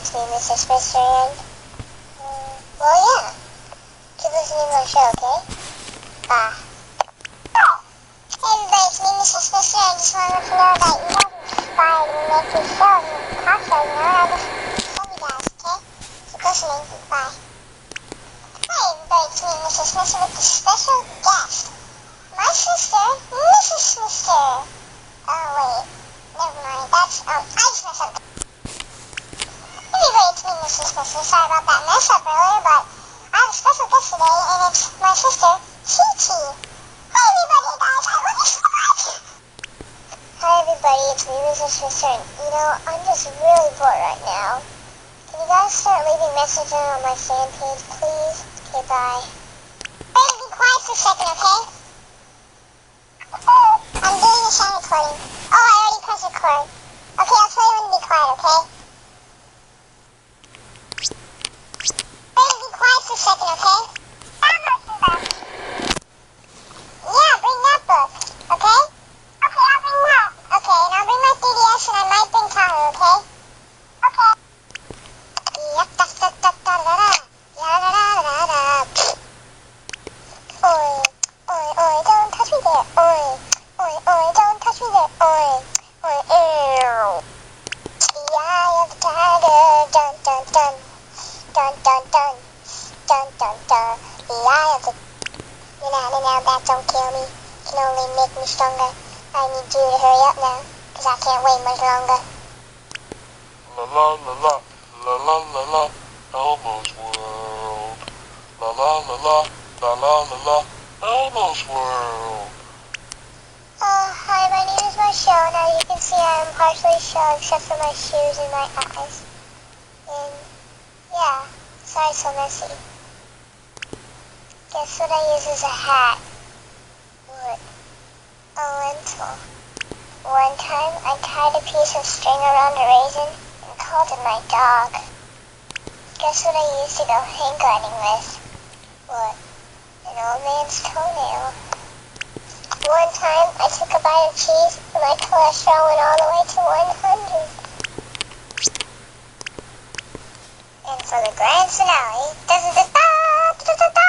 it's me, Mr. Spencer, and, well, yeah. Keep listening to my show, okay? Bye. Hey, everybody, it's me, Mr. Spencer. I just wanted to know that you guys inspired me to make these shows and talk shows, you know? I just love you guys, okay? Keep listening. Bye. Hi, everybody, it's me, Mr. Spencer, with a special guest. My sister, Mrs. Spencer. Oh, wait. Never mind. That's, I just messed up. Anyway, it's me, Mrs. Spencer. Sorry about that mess up earlier, but I have a special guest today, and it's my sister, Chi-Chi. Hi, everybody, guys. I love you so much. Hi, everybody. It's me, Mrs. Spencer. And, you know, I'm just really bored right now. Can you guys start leaving messages on my fan page, please? Okay, bye. Hey, be quiet for a second, okay? I'm doing a sound recording. Oh, I already pressed record. Okay, I'll tell you when to be quiet, okay? Hey, be quiet for a second, okay? Yeah, bring that book, okay? Okay, I'll bring that. Okay, and I'll bring my 3DS and I might bring Tahoe, okay? Okay. Yuck-da-da-da-da-da-da. Ya-da-da-da-da. Oi, oi, oi, don't touch me there. Oi, oi, oi, don't touch me there. Oi, oi, ew. The eye of the tiger, dun, dun, dun. Dun, dun, dun. Dun, dun, dun. The eye of the... Now, that don't kill me. Can only make me stronger. I need you to hurry up now, cause I can't wait much longer. La la la la, la la la la, Elmo's World. La la la la, la la la la, Elmo's World. Hi, my name is Michelle. Now you can see I am partially shell except for my shoes and my eyes. And, yeah, sorry so messy. Guess what I use as a hat? Wood. A lentil. One time, I tied a piece of string around a raisin and called it my dog. Guess what I used to go hang gliding with? What? An old man's toenail. One time, I took a bite of cheese and my cholesterol went all the way to 100. And for the grand finale, da da da da da da da.